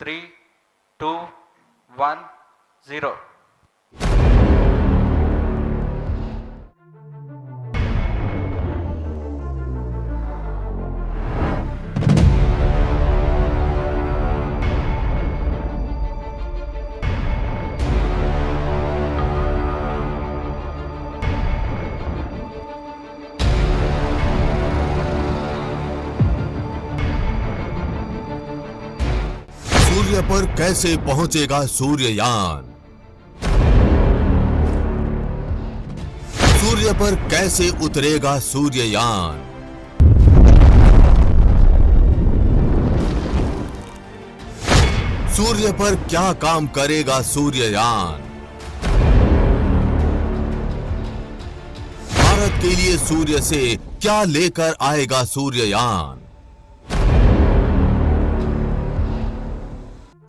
3, 2, 1, 0. सूर्य पर कैसे पहुंचेगा सूर्ययान? सूर्य पर कैसे उतरेगा सूर्ययान? सूर्य पर क्या काम करेगा सूर्ययान? भारत के लिए सूर्य से क्या लेकर आएगा सूर्ययान?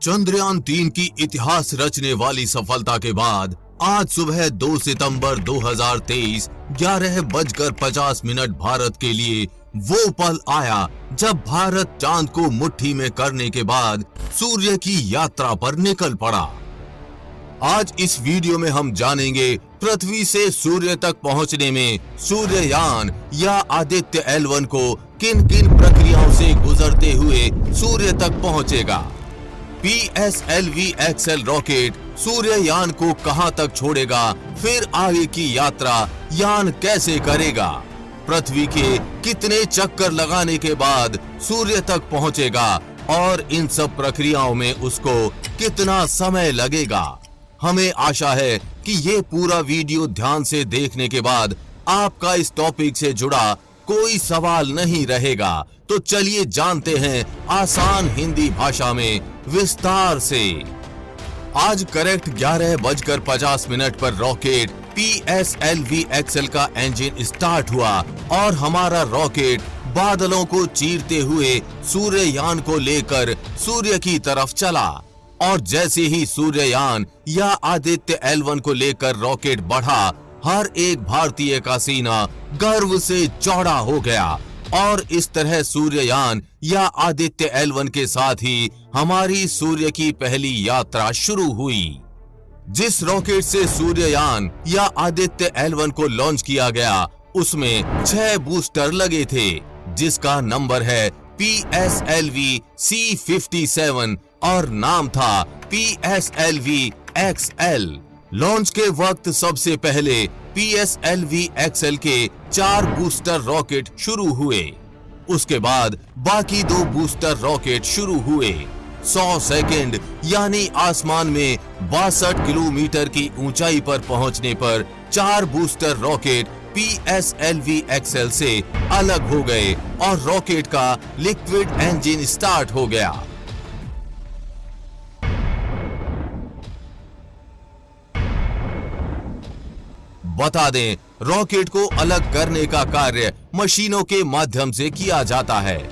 चंद्रयान 3 की इतिहास रचने वाली सफलता के बाद आज सुबह 2 सितंबर 2023 11:50 भारत के लिए वो पल आया जब भारत चांद को मुट्ठी में करने के बाद सूर्य की यात्रा पर निकल पड़ा। आज इस वीडियो में हम जानेंगे पृथ्वी से सूर्य तक पहुंचने में सूर्ययान या आदित्य L1 को किन किन प्रक्रियाओं से गुजरते हुए सूर्य तक पहुंचेगा। PSLV-XL रॉकेट सूर्ययान को कहां तक छोड़ेगा, फिर आगे की यात्रा यान कैसे करेगा, पृथ्वी के कितने चक्कर लगाने के बाद सूर्य तक पहुंचेगा और इन सब प्रक्रियाओं में उसको कितना समय लगेगा। हमें आशा है कि ये पूरा वीडियो ध्यान से देखने के बाद आपका इस टॉपिक से जुड़ा कोई सवाल नहीं रहेगा। तो चलिए जानते हैं आसान हिंदी भाषा में विस्तार से। आज करेक्ट 11:50 पर रॉकेट PSLV-XL का इंजन स्टार्ट हुआ और हमारा रॉकेट बादलों को चीरते हुए सूर्ययान को लेकर सूर्य की तरफ चला। और जैसे ही सूर्ययान या आदित्य L1 को लेकर रॉकेट बढ़ा, हर एक भारतीय का सीना गर्व से चौड़ा हो गया और इस तरह सूर्ययान या आदित्य L1 के साथ ही हमारी सूर्य की पहली यात्रा शुरू हुई। जिस रॉकेट से सूर्ययान या आदित्य L1 को लॉन्च किया गया उसमें 6 बूस्टर लगे थे, जिसका नंबर है PSLV C57 और नाम था PSLV-XL। लॉन्च के वक्त सबसे पहले PSLV-XL के 4 बूस्टर रॉकेट शुरू हुए। उसके बाद बाकी 2 बूस्टर रॉकेट शुरू हुए। 100 सेकंड यानी आसमान में 62 किलोमीटर की ऊंचाई पर पहुंचने पर 4 बूस्टर रॉकेट PSLV-XL से अलग हो गए और रॉकेट का लिक्विड इंजन स्टार्ट हो गया। बता दें, रॉकेट को अलग करने का कार्य मशीनों के माध्यम से किया जाता है।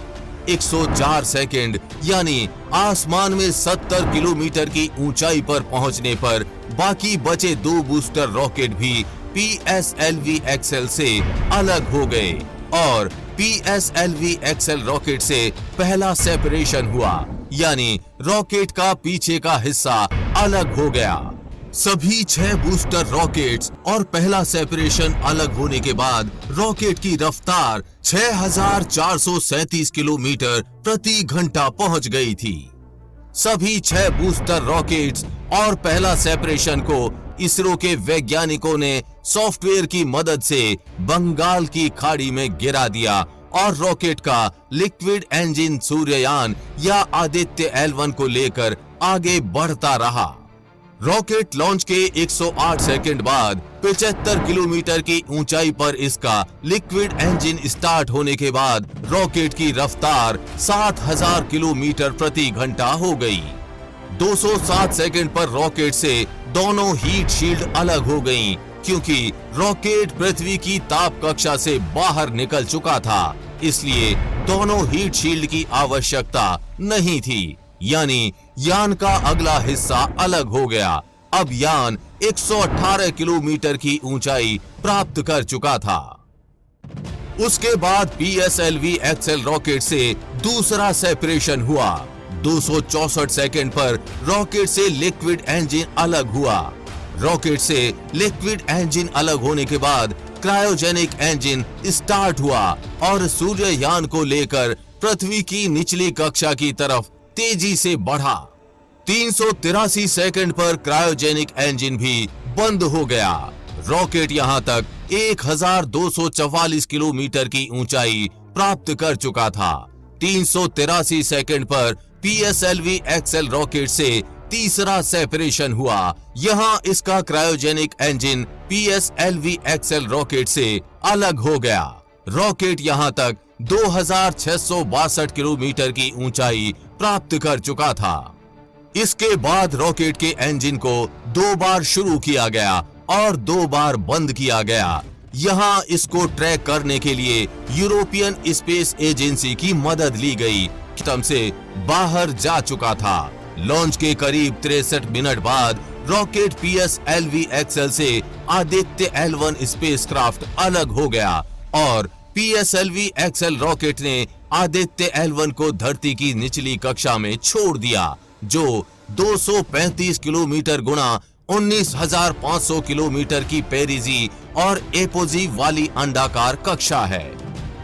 104 सेकंड यानी आसमान में 70 किलोमीटर की ऊंचाई पर पहुंचने पर बाकी बचे 2 बूस्टर रॉकेट भी PSLV-XL से अलग हो गए और PSLV-XL रॉकेट से पहला सेपरेशन हुआ, यानी रॉकेट का पीछे का हिस्सा अलग हो गया। सभी 6 बूस्टर रॉकेट्स और पहला सेपरेशन अलग होने के बाद रॉकेट की रफ्तार 6437 किलोमीटर प्रति घंटा पहुंच गई थी। सभी 6 बूस्टर रॉकेट्स और पहला सेपरेशन को इसरो के वैज्ञानिकों ने सॉफ्टवेयर की मदद से बंगाल की खाड़ी में गिरा दिया और रॉकेट का लिक्विड इंजन सूर्ययान या आदित्य L1 को लेकर आगे बढ़ता रहा। रॉकेट लॉन्च के 108 सेकंड बाद 75 किलोमीटर की ऊंचाई पर इसका लिक्विड इंजन स्टार्ट होने के बाद रॉकेट की रफ्तार 7000 किलोमीटर प्रति घंटा हो गई। 207 सेकंड पर रॉकेट से दोनों हीट शील्ड अलग हो गईं, क्योंकि रॉकेट पृथ्वी की ताप कक्षा से बाहर निकल चुका था, इसलिए दोनों हीट शील्ड की आवश्यकता नहीं थी, यानी यान का अगला हिस्सा अलग हो गया। अब यान 118 किलोमीटर की ऊंचाई प्राप्त कर चुका था। उसके बाद PSLV-XL रॉकेट से दूसरा सेपरेशन हुआ। 264 सेकंड पर रॉकेट से लिक्विड इंजन अलग हुआ। रॉकेट से लिक्विड इंजन अलग होने के बाद क्रायोजेनिक इंजन स्टार्ट हुआ और सूर्ययान को लेकर पृथ्वी की निचली कक्षा की तरफ तेजी से बढ़ा। 383 सेकंड पर क्रायोजेनिक इंजन भी बंद हो गया। रॉकेट यहां तक 1244 किलोमीटर की ऊंचाई प्राप्त कर चुका था। 383 सेकंड पर PSLV XL रॉकेट से तीसरा सेपरेशन हुआ। यहां इसका cryogenic engine PSLV XL rocket से अलग हो गया। रॉकेट यहां तक 2662 किलोमीटर की ऊंचाई प्राप्त कर चुका था। इसके बाद रॉकेट के इंजन को 2 बार शुरू किया गया और 2 बार बंद किया गया। यहां इसको ट्रैक करने के लिए यूरोपियन स्पेस एजेंसी की मदद ली गई। सिस्टम से बाहर जा चुका था। लॉन्च के करीब 63 मिनट बाद रॉकेट PSLV XL से आदित्य L1 स्पेसक्राफ्ट अलग हो गया और PSLV XL रॉकेट ने आदित्य L1 को धरती की निचली कक्षा में छोड़ दिया, जो 235 किलोमीटर गुणा 19,500 किलोमीटर की पेरिजी और एपोजी वाली अंडाकार कक्षा है।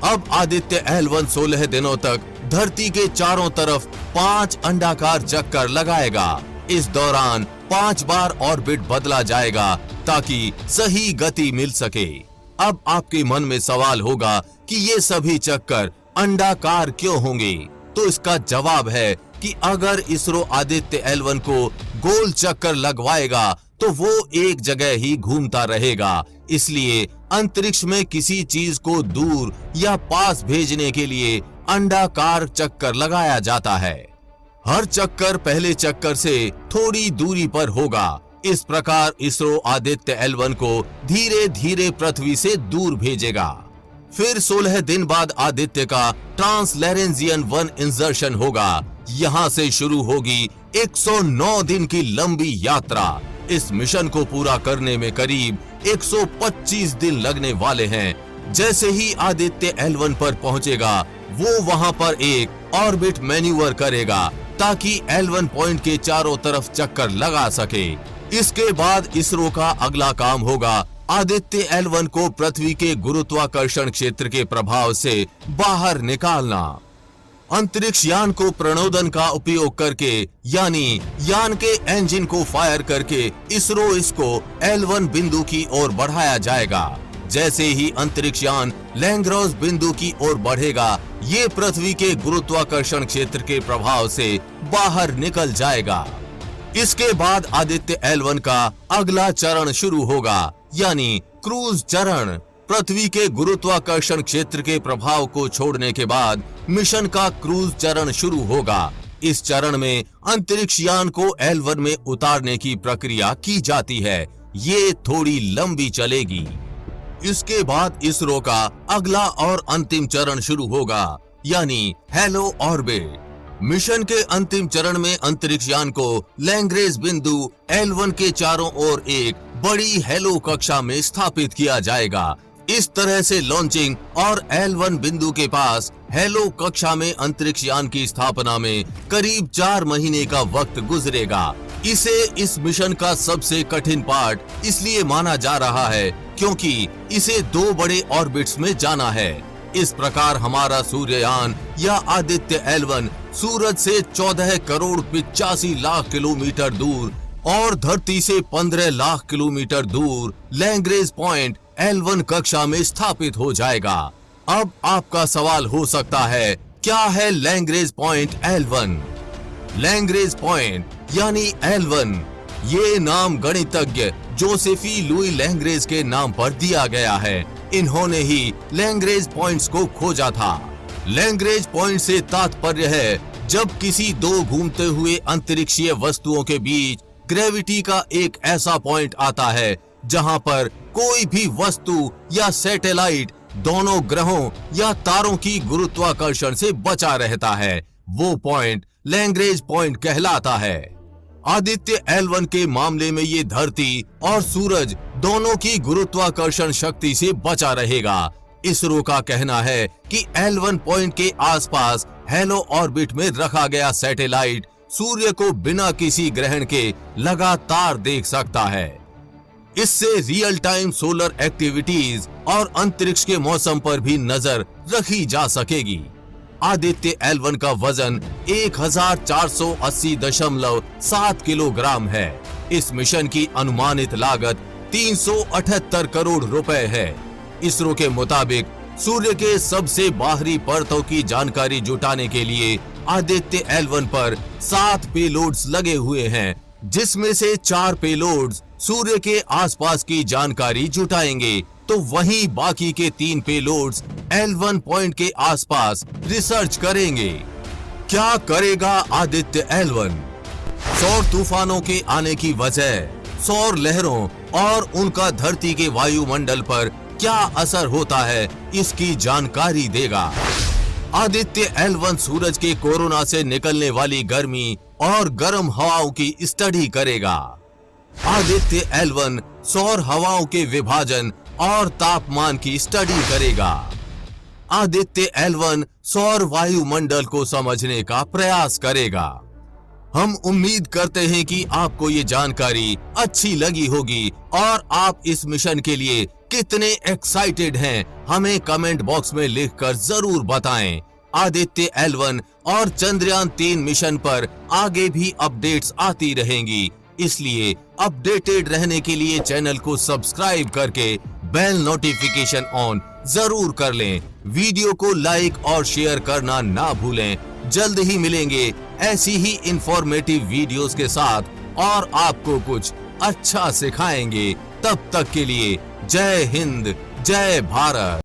अब आदित्य L1 16 दिनों तक धरती के चारों तरफ 5 अंडाकार चक्कर लगाएगा। इस दौरान 5 बार ऑर्बिट बदला जाएगा ताकि सही गति मिल सके। अब आपके मन में सवाल होगा कि ये सभी चक्कर अंडाकार क्यों होंगे? तो इसका जवाब है कि अगर इसरो आदित्य L1 को गोल चक्कर लगवाएगा तो वो एक जगह ही घूमता रहेगा। इसलिए अंतरिक्ष में किसी चीज को दूर या पास भेजने के लिए अंडाकार चक्कर लगाया जाता है। हर चक्कर पहले चक्कर से थोड़ी दूरी पर होगा। इस प्रकार इसरो आदित्य L1 को धीरे धीरे पृथ्वी से दूर भेजेगा। फिर 16 दिन बाद आदित्य का ट्रांसलैरेंजियन 1 इंसर्शन होगा। यहाँ से शुरू होगी 109 दिन की लंबी यात्रा। इस मिशन को पूरा करने में करीब 125 दिन लगने वाले हैं। जैसे ही आदित्य L1 पर पहुंचेगा, वो वहां पर एक ऑर्बिट मैन्यूवर करेगा ताकि L1 पॉइंट के चारों तरफ चक्कर लगा सके। इसके बाद इसरो का अगला काम होगा आदित्य L1 को पृथ्वी के गुरुत्वाकर्षण क्षेत्र के प्रभाव से बाहर निकालना। अंतरिक्ष यान को प्रणोदन का उपयोग करके यानी यान के इंजन को फायर करके इसरो इसको L1 बिंदु की ओर बढ़ाया जाएगा। जैसे ही अंतरिक्ष यान लैंग्रॉस बिंदु की ओर बढ़ेगा, ये पृथ्वी के गुरुत्वाकर्षण क्षेत्र के प्रभाव से बाहर निकल जाएगा। इसके बाद आदित्य L1 का अगला चरण शुरू होगा, यानी क्रूज चरण। पृथ्वी के गुरुत्वाकर्षण क्षेत्र के प्रभाव को छोड़ने के बाद मिशन का क्रूज चरण शुरू होगा। इस चरण में अंतरिक्ष यान को L1 में उतारने की प्रक्रिया की जाती है। ये थोड़ी लंबी चलेगी। इसके बाद इसरो का अगला और अंतिम चरण शुरू होगा, यानी हेलो ऑर्बिट। मिशन के अंतिम चरण में अंतरिक्ष यान को लैंग्रेज बिंदु L1 के चारों ओर एक बड़ी हेलो कक्षा में स्थापित किया जाएगा। इस तरह से लॉन्चिंग और L1 बिंदु के पास हेलो कक्षा में अंतरिक्ष यान की स्थापना में करीब 4 महीने का वक्त गुजरेगा। इसे इस मिशन का सबसे कठिन पार्ट इसलिए माना जा रहा है क्योंकि इसे 2 बड़े ऑर्बिट्स में जाना है। इस प्रकार हमारा सूर्ययान या आदित्य L1 सूरज से 14 करोड़ 85 लाख किलोमीटर दूर और धरती से 15 लाख किलोमीटर दूर लैंग्रेज पॉइंट L1 कक्षा में स्थापित हो जाएगा। अब आपका सवाल हो सकता है, क्या है Lagrange point L1? Lagrange point यानी L1, ये नाम गणितज्ञ जोसेफी लुई लैंग्रेज के नाम पर दिया गया है। इन्होंने ही लैंग्रेज पॉइंट्स को खोजा था। लैंग्रेज पॉइंट से तात्पर्य है जब किसी 2 घूमते हुए अंतरिक्षीय वस्तुओं के बीच ग्रेविटी का एक ऐसा पॉइंट आता है जहां पर कोई भी वस्तु या सैटेलाइट दोनों ग्रहों या तारों की गुरुत्वाकर्षण से बचा रहता है। वो पॉइंट लैंग्रेज पॉइंट कहलाता है। आदित्य L1 के मामले में ये धरती और सूरज दोनों की गुरुत्वाकर्षण शक्ति से बचा रहेगा। इसरो का कहना है कि L1 पॉइंट के आसपास हेलो ऑर्बिट में रखा गया सैटेलाइट सूर्य को बिना किसी ग्रहण के लगातार देख सकता है। इससे रियल टाइम सोलर एक्टिविटीज और अंतरिक्ष के मौसम पर भी नजर रखी जा सकेगी। आदित्य L1 का वजन 1480.7 किलोग्राम है। इस मिशन की अनुमानित लागत 378 करोड़ रुपए है। इसरो के मुताबिक सूर्य के सबसे बाहरी परतों की जानकारी जुटाने के लिए आदित्य L1 पर 7 पेलोड्स लगे हुए हैं, जिसमें से 4 पेलोड्स सूर्य के आसपास की जानकारी जुटाएंगे, तो वहीं बाकी के 3 पेलोड्स L1 पॉइंट के आसपास रिसर्च करेंगे। क्या करेगा आदित्य L1? सौर तूफानों के आने की वजह, सौर लहरों और उनका धरती के वायुमंडल पर क्या असर होता है, इसकी जानकारी देगा। आदित्य L1 सूरज के कोरोना से निकलने वाली गर्मी और गर्म हवाओं की स्टडी करेगा। आदित्य L1 सौर हवाओं के विभाजन और तापमान की स्टडी करेगा। आदित्य L1 सौर वायुमंडल को समझने का प्रयास करेगा। हम उम्मीद करते हैं कि आपको ये जानकारी अच्छी लगी होगी और आप इस मिशन के लिए कितने एक्साइटेड हैं, हमें कमेंट बॉक्स में लिखकर जरूर बताएं। आदित्य L1 और चंद्रयान 3 मिशन पर आगे भी अपडेट्स आती रहेंगी, इसलिए अपडेटेड रहने के लिए चैनल को सब्सक्राइब करके बेल नोटिफिकेशन ऑन जरूर कर लें। वीडियो को लाइक और शेयर करना ना भूलें। जल्द ही मिलेंगे ऐसी ही इंफॉर्मेटिव वीडियोस के साथ और आपको कुछ अच्छा सिखाएंगे। तब तक के लिए जय हिंद, जय भारत।